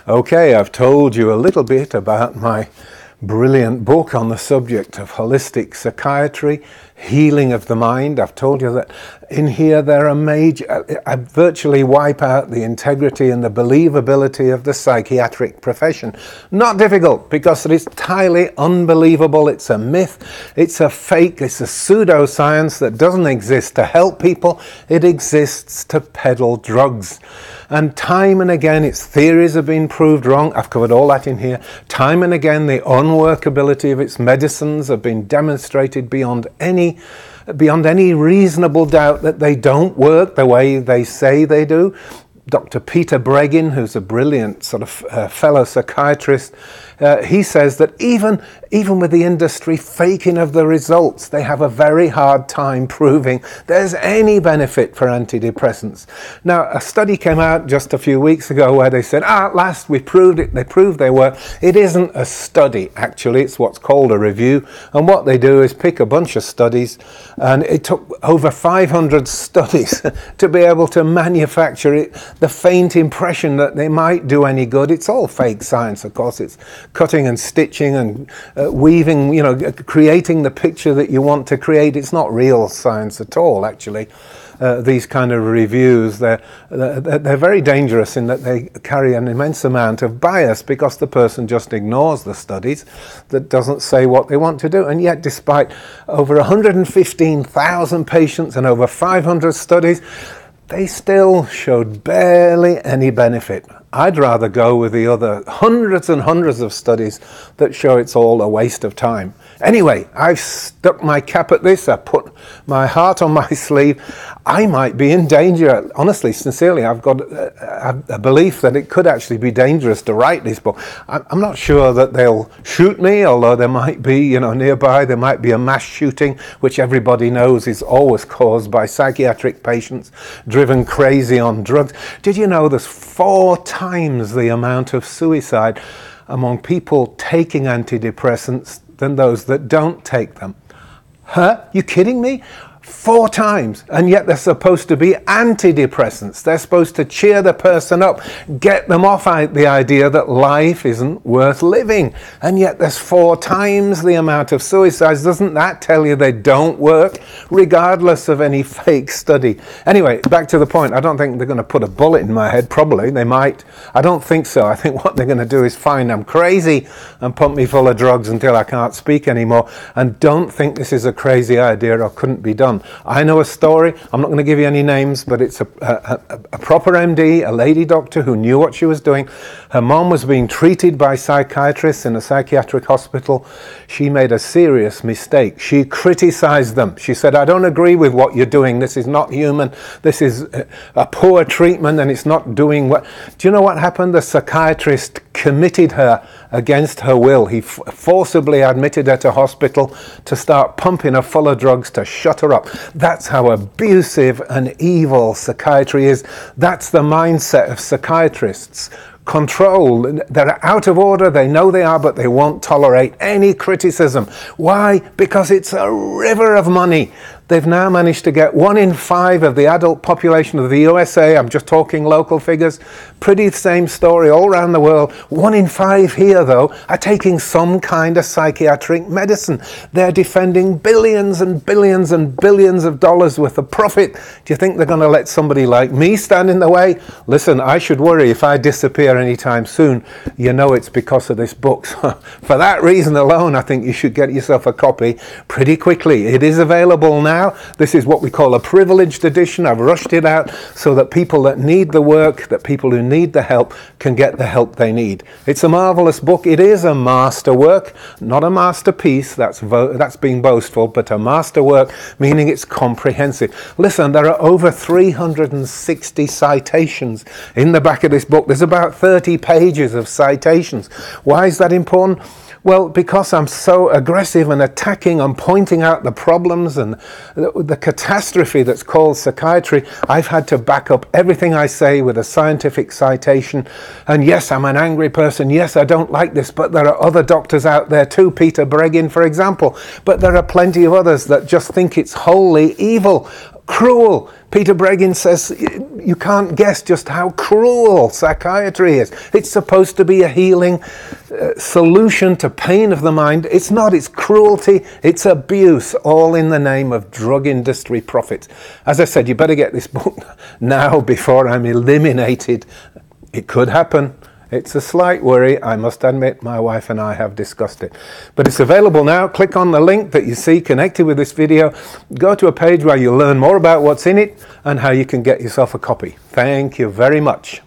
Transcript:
Okay, I've told you a little bit about my brilliant book on the subject of holistic psychiatry, healing of the mind. I've told you that in here there are I virtually wipe out the integrity and the believability of the psychiatric profession. Not difficult, because it is entirely unbelievable. It's a myth, it's a fake, it's a pseudoscience that doesn't exist to help people. It exists to peddle drugs. And time and again its theories have been proved wrong. I've covered all that in here. Time and again the unworkability of its medicines have been demonstrated beyond any reasonable doubt that they don't work the way they say they do. Dr. Peter Breggin, who's a brilliant sort of fellow psychiatrist, he says that even with the industry faking of the results, they have a very hard time proving there's any benefit for antidepressants. Now, a study came out just a few weeks ago where they said, at last we proved it, they proved they work. It isn't a study, actually, it's what's called a review. And what they do is pick a bunch of studies, and it took over 500 studies to be able to manufacture it, the faint impression that they might do any good. It's all fake science, of course. It's cutting and stitching and weaving, creating the picture that you want to create. It's not real science at all, actually. These kind of reviews, they're very dangerous in that they carry an immense amount of bias, because the person just ignores the studies, that doesn't say what they want to do. And yet, despite over 115,000 patients and over 500 studies, they still showed barely any benefit. I'd rather go with the other hundreds and hundreds of studies that show it's all a waste of time. Anyway, I've stuck my cap at this. I put my heart on my sleeve. I might be in danger. Honestly, sincerely, I've got a belief that it could actually be dangerous to write this book. I'm not sure that they'll shoot me, although there might be, nearby, there might be a mass shooting, which everybody knows is always caused by psychiatric patients driven crazy on drugs. Did you know there's 4 times the amount of suicide among people taking antidepressants than those that don't take them? Huh? You kidding me? 4 times, and yet they're supposed to be antidepressants. They're supposed to cheer the person up, get them off the idea that life isn't worth living, and yet there's 4 times the amount of suicides. Doesn't that tell you they don't work, regardless of any fake study? Anyway, back to the point. I don't think they're going to put a bullet in my head. Probably they might. I don't think so. I think what they're going to do is find I'm crazy and pump me full of drugs until I can't speak anymore, and don't think this is a crazy idea or couldn't be done. I know a story. I'm not going to give you any names, but it's a proper MD, a lady doctor who knew what she was doing. Her mom was being treated by psychiatrists in a psychiatric hospital. She made a serious mistake. She criticized them. She said, I don't agree with what you're doing. This is not human. This is a poor treatment, and it's not doing what... Do you know what happened? The psychiatrist committed her against her will. He forcibly admitted her to hospital to start pumping her full of drugs to shut her up. That's how abusive and evil psychiatry is. That's the mindset of psychiatrists. Control. They're out of order, they know they are, but they won't tolerate any criticism. Why? Because it's a river of money. They've now managed to get 1 in 5 of the adult population of the USA, I'm just talking local figures, pretty same story all around the world. 1 in 5 here, though, are taking some kind of psychiatric medicine. They're defending billions and billions and billions of dollars worth of profit. Do you think they're going to let somebody like me stand in the way? Listen, I should worry if I disappear anytime soon. You know it's because of this book. For that reason alone, I think you should get yourself a copy pretty quickly. It is available now. This is what we call a privileged edition. I've rushed it out so that people that need the work, that people who need the help, can get the help they need. It's a marvelous book. It is a masterwork, not a masterpiece. That's being boastful, but a masterwork, meaning it's comprehensive. Listen, there are over 360 citations in the back of this book. There's about 30 pages of citations. Why is that important? Well, because I'm so aggressive and attacking and pointing out the problems and the catastrophe that's called psychiatry, I've had to back up everything I say with a scientific citation. And yes, I'm an angry person. Yes, I don't like this, but there are other doctors out there too, Peter Breggin, for example. But there are plenty of others that just think it's wholly evil. cruel. Peter Breggin says you can't guess just how cruel psychiatry is. It's supposed to be a healing solution to pain of the mind. It's not. It's cruelty. It's abuse, all in the name of drug industry profits. As I said, you better get this book now before I'm eliminated. It could happen. It's a slight worry. I must admit, my wife and I have discussed it. But it's available now. Click on the link that you see connected with this video. Go to a page where you'll learn more about what's in it and how you can get yourself a copy. Thank you very much.